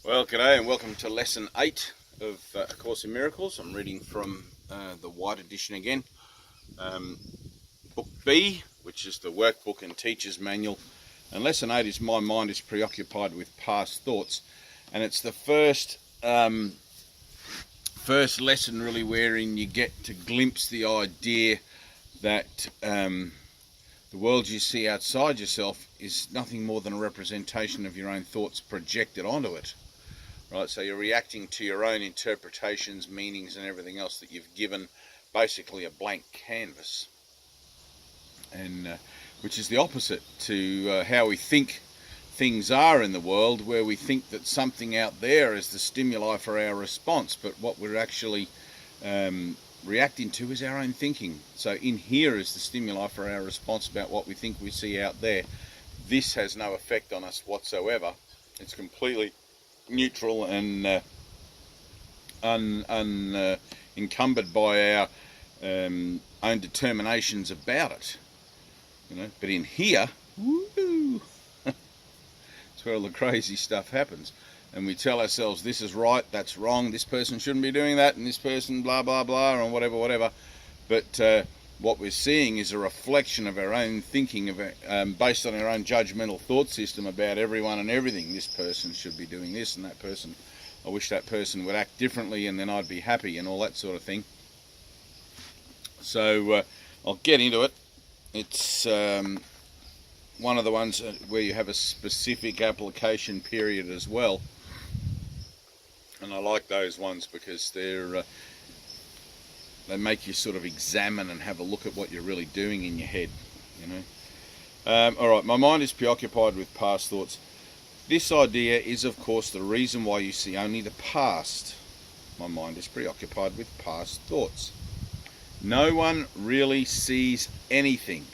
Well, g'day and welcome to lesson 8 of A Course in Miracles. I'm reading from the White Edition again. Book B, which is the workbook and teacher's manual. And lesson 8 is My Mind is Preoccupied with Past Thoughts. And it's the first lesson really wherein you get to glimpse the idea that the world you see outside yourself is nothing more than a representation of your own thoughts projected onto it. Right, so you're reacting to your own interpretations, meanings and everything else that you've given basically a blank canvas, and which is the opposite to how we think things are in the world, where we think that something out there is the stimuli for our response, but what we're actually reacting to is our own thinking. So in here is the stimuli for our response about what we think we see out there. This has no effect on us whatsoever. It's completely neutral and encumbered by our own determinations about it, But in here, woo, it's where all the crazy stuff happens, and we tell ourselves this is right, that's wrong, this person shouldn't be doing that, and this person blah blah blah, and whatever. But what we're seeing is a reflection of our own thinking, based on our own judgmental thought system about everyone and everything. This person should be doing this, and that person, I wish that person would act differently, and then I'd be happy, and all that sort of thing. So I'll get into it. It's one of the ones where you have a specific application period as well, and I like those ones because they make you sort of examine and have a look at what you're really doing in your head, Alright, my mind is preoccupied with past thoughts. This idea is, of course, the reason why you see only the past. My mind is preoccupied with past thoughts. No one really sees anything.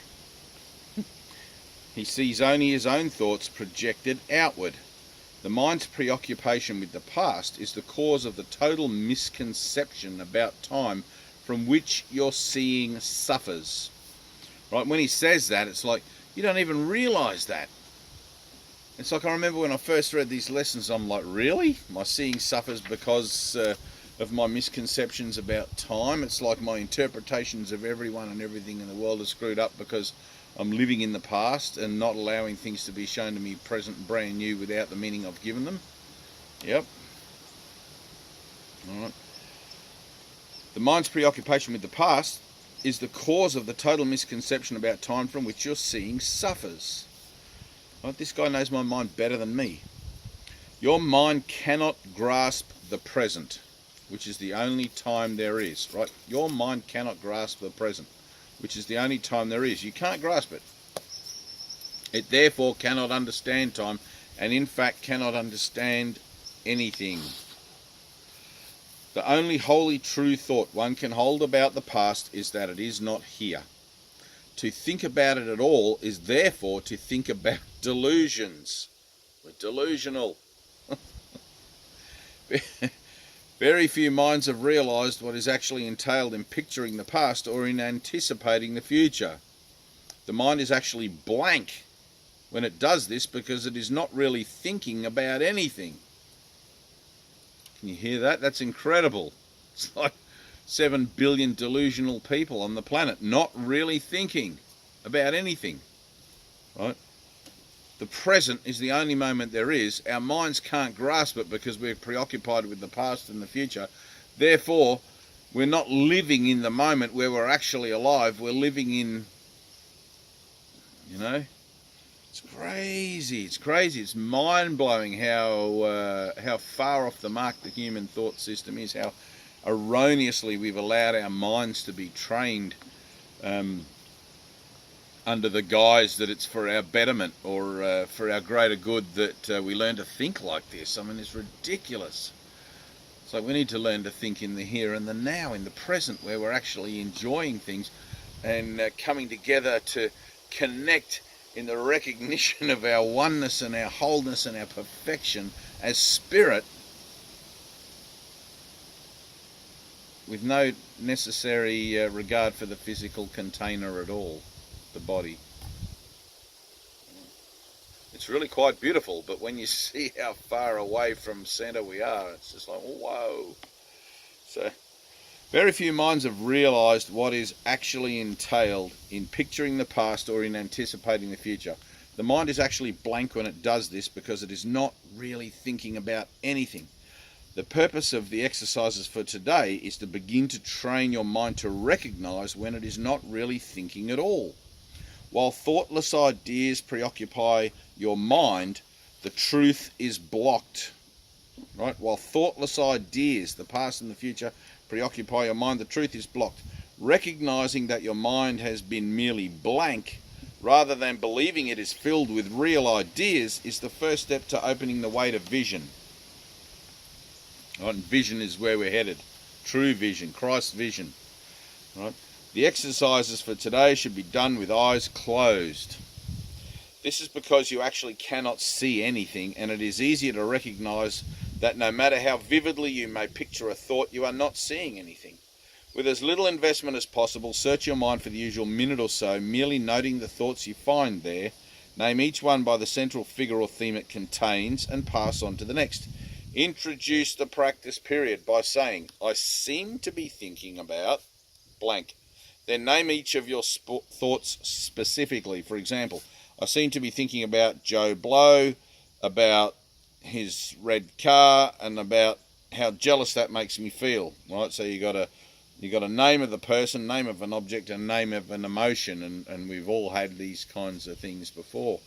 He sees only his own thoughts projected outward. The mind's preoccupation with the past is the cause of the total misconception about time from which your seeing suffers. Right, when he says that, it's like you don't even realise that. It's like I remember when I first read these lessons, I'm like, really? My seeing suffers because of my misconceptions about time? It's like my interpretations of everyone and everything in the world are screwed up because I'm living in the past and not allowing things to be shown to me present and brand new without the meaning I've given them. Yep. All right. The mind's preoccupation with the past is the cause of the total misconception about time from which your seeing suffers. Right? This guy knows my mind better than me. Your mind cannot grasp the present, which is the only time there is. Right? Your mind cannot grasp the present, which is the only time there is. You can't grasp it. It therefore cannot understand time, and in fact cannot understand anything. The only wholly true thought one can hold about the past is that it is not here. To think about it at all is therefore to think about delusions. We're delusional. Very few minds have realised what is actually entailed in picturing the past or in anticipating the future. The mind is actually blank when it does this because it is not really thinking about anything. Can you hear that? That's incredible. It's like 7 billion delusional people on the planet not really thinking about anything. Right? The present is the only moment there is. Our minds can't grasp it because we're preoccupied with the past and the future. Therefore, we're not living in the moment where we're actually alive. We're living in, it's crazy. It's crazy. It's mind-blowing how far off the mark the human thought system is, how erroneously we've allowed our minds to be trained under the guise that it's for our betterment or for our greater good that we learn to think like this. I mean, it's ridiculous. It's like we need to learn to think in the here and the now, in the present, where we're actually enjoying things and coming together to connect in the recognition of our oneness and our wholeness and our perfection as spirit, with no necessary regard for the physical container at all, the body. It's really quite beautiful, but when you see how far away from center we are, it's just like, whoa. So very few minds have realized what is actually entailed in picturing the past or in anticipating the future. The mind is actually blank when it does this because it is not really thinking about anything. The purpose of the exercises for today is to begin to train your mind to recognize when it is not really thinking at all. While thoughtless ideas preoccupy your mind, the truth is blocked. Right? While thoughtless ideas, the past and the future, preoccupy your mind, the truth is blocked. Recognizing that your mind has been merely blank, rather than believing it is filled with real ideas, is the first step to opening the way to vision. Right? And vision is where we're headed. True vision, Christ's vision. Right? The exercises for today should be done with eyes closed. This is because you actually cannot see anything, and it is easier to recognize that no matter how vividly you may picture a thought, you are not seeing anything. With as little investment as possible, search your mind for the usual minute or so, merely noting the thoughts you find there. Name each one by the central figure or theme it contains and pass on to the next. Introduce the practice period by saying, I seem to be thinking about blank. Then name each of your thoughts specifically. For example, I seem to be thinking about Joe Blow, about his red car, and about how jealous that makes me feel. Right? So you got a name of the person, name of an object, and name of an emotion, and we've all had these kinds of things before,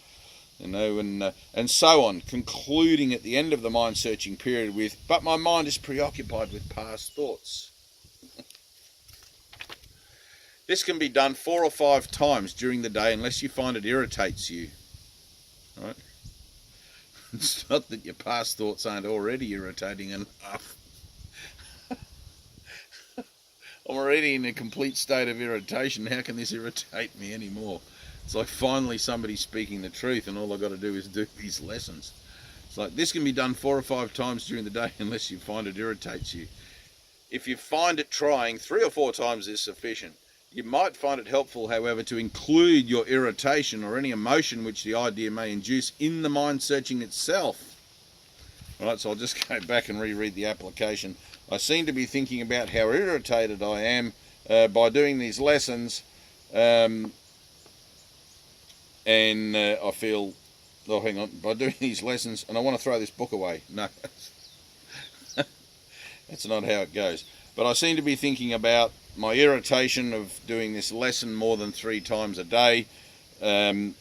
and so on. Concluding at the end of the mind searching period with, but my mind is preoccupied with past thoughts. This can be done 4 or 5 times during the day unless you find it irritates you. Right? It's not that your past thoughts aren't already irritating enough. I'm already in a complete state of irritation. How can this irritate me anymore? It's like finally somebody's speaking the truth and all I've got to do is do these lessons. It's like this can be done 4 or 5 times during the day unless you find it irritates you. If you find it trying, 3 or 4 times is sufficient. You might find it helpful, however, to include your irritation or any emotion which the idea may induce in the mind searching itself. Right, so I'll just go back and reread the application. I seem to be thinking about how irritated I am by doing these lessons, and I feel, oh hang on, by doing these lessons, and I want to throw this book away. No, that's not how it goes. But I seem to be thinking about my irritation of doing this lesson more than 3 times a day, and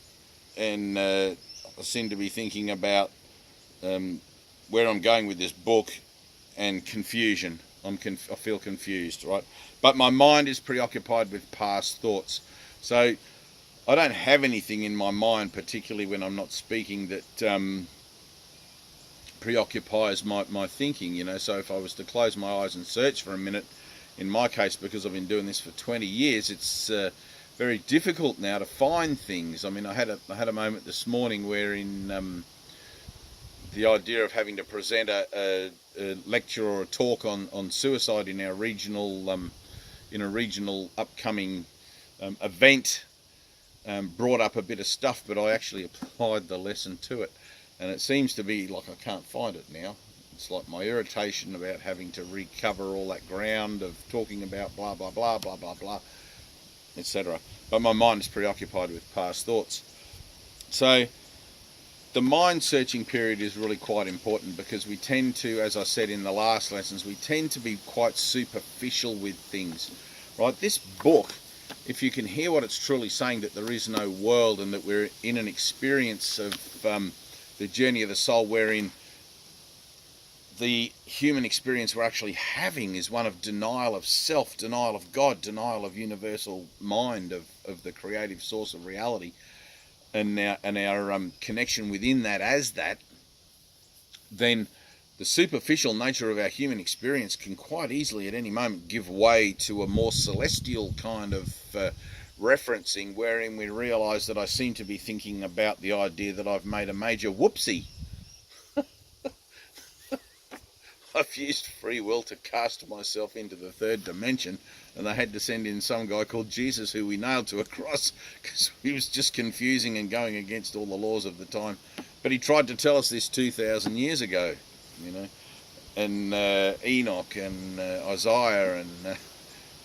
I seem to be thinking about where I'm going with this book, and confusion. I feel confused, right? But my mind is preoccupied with past thoughts. So I don't have anything in my mind, particularly when I'm not speaking, that preoccupies my thinking, you know. So if I was to close my eyes and search for a minute, in my case, because I've been doing this for 20 years, it's very difficult now to find things. I mean, I had a moment this morning wherein the idea of having to present a lecture or a talk on suicide in our regional upcoming event brought up a bit of stuff, but I actually applied the lesson to it, and it seems to be like I can't find it now. It's like my irritation about having to recover all that ground of talking about blah blah blah blah blah blah, etc. But my mind is preoccupied with past thoughts. So the mind searching period is really quite important, because we tend to, as I said in the last lessons, we tend to be quite superficial with things, right? This book, if you can hear what it's truly saying, that there is no world and that we're in an experience of the journey of the soul, wherein the human experience we're actually having is one of denial of self, denial of God, denial of universal mind, of the creative source of reality, and our connection within that as that, then the superficial nature of our human experience can quite easily at any moment give way to a more celestial kind of referencing, wherein we realise that I seem to be thinking about the idea that I've made a major whoopsie. I've used free will to cast myself into the 3rd dimension, and they had to send in some guy called Jesus, who we nailed to a cross because he was just confusing and going against all the laws of the time. But he tried to tell us this 2,000 years ago, you know, and Enoch and Isaiah and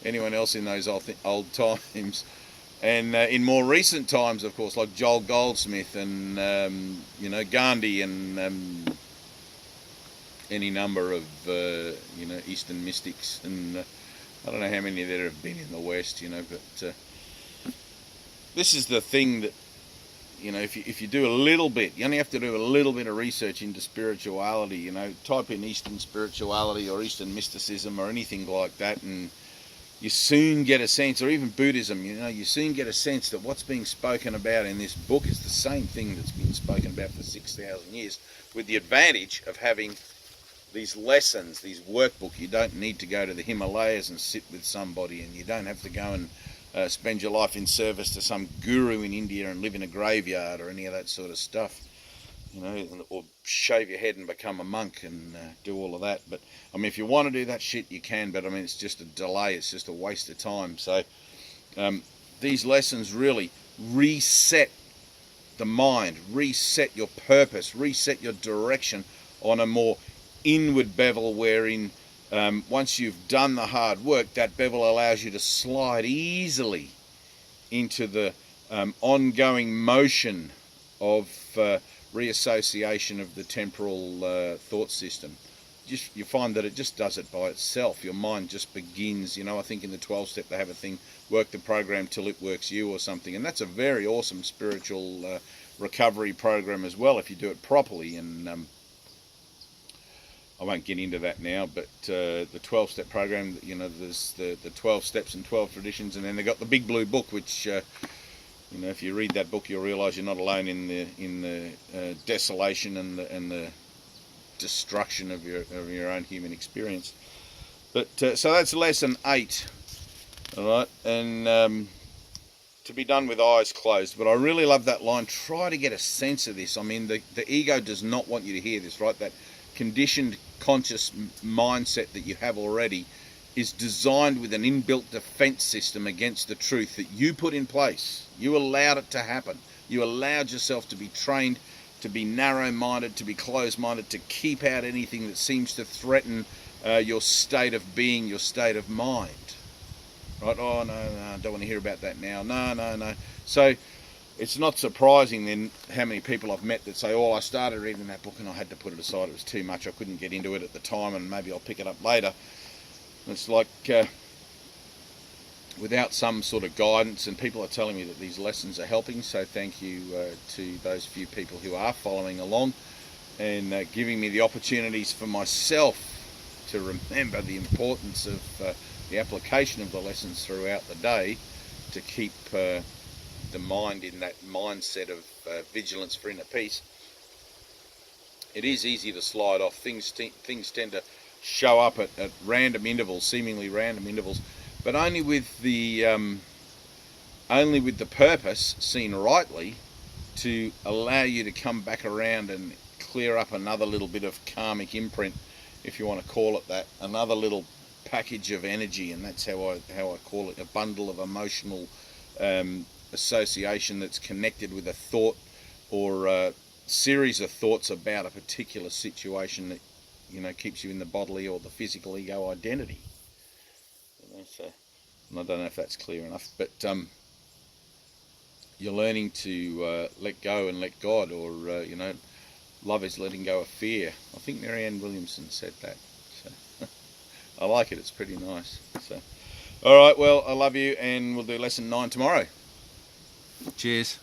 anyone else in those old times. And in more recent times, of course, like Joel Goldsmith and, you know, Gandhi and any number of, you know, Eastern mystics. And I don't know how many there have been in the West, you know, but this is the thing that, you know, if you do a little bit, you only have to do a little bit of research into spirituality, you know, type in Eastern spirituality or Eastern mysticism or anything like that, and you soon get a sense, or even Buddhism, you know, you soon get a sense that what's being spoken about in this book is the same thing that's been spoken about for 6,000 years, with the advantage of having these lessons, these workbook. You don't need to go to the Himalayas and sit with somebody, and you don't have to go and spend your life in service to some guru in India and live in a graveyard or any of that sort of stuff, you know, or shave your head and become a monk and do all of that. But I mean, if you want to do that shit, you can, but I mean, it's just a delay, it's just a waste of time. So these lessons really reset the mind, reset your purpose, reset your direction on a more inward bevel, wherein once you've done the hard work, that bevel allows you to slide easily into the ongoing motion of reassociation of the temporal thought system. You find that it just does it by itself. Your mind just begins, you know, I think in the 12 step they have a thing, work the program till it works you or something, and that's a very awesome spiritual recovery program as well if you do it properly. And I won't get into that now, but the 12-step program, you know, there's the 12 steps and 12 traditions, and then they got the Big Blue Book, which you know, if you read that book, you'll realise you're not alone in the desolation and the destruction of your own human experience. But so that's lesson 8, all right, and to be done with eyes closed. But I really love that line. Try to get a sense of this. I mean, the ego does not want you to hear this, right? That conditioned conscious mindset that you have already is designed with an inbuilt defense system against the truth that you put in place. You allowed it to happen. You allowed yourself to be trained to be narrow-minded, to be closed-minded, to keep out anything that seems to threaten your state of being, your state of mind. Right? Oh, no, I don't want to hear about that now. No. So it's not surprising then how many people I've met that say, oh, I started reading that book and I had to put it aside. It was too much. I couldn't get into it at the time, and maybe I'll pick it up later. It's like without some sort of guidance, and people are telling me that these lessons are helping, so thank you to those few people who are following along and giving me the opportunities for myself to remember the importance of the application of the lessons throughout the day to keep the mind in that mindset of vigilance for inner peace. It is easy to slide off. Things tend to show up at random intervals, seemingly random intervals, but only with the purpose, seen rightly, to allow you to come back around and clear up another little bit of karmic imprint, if you want to call it that, another little package of energy, and that's how I call it, a bundle of emotional association that's connected with a thought or a series of thoughts about a particular situation that, you know, keeps you in the bodily or the physical ego identity. You know, so, and I don't know if that's clear enough, but you're learning to let go and let God, or you know, love is letting go of fear. I think Marianne Williamson said that. So I like it. It's pretty nice. So, all right. Well, I love you, and we'll do lesson 9 tomorrow. Cheers.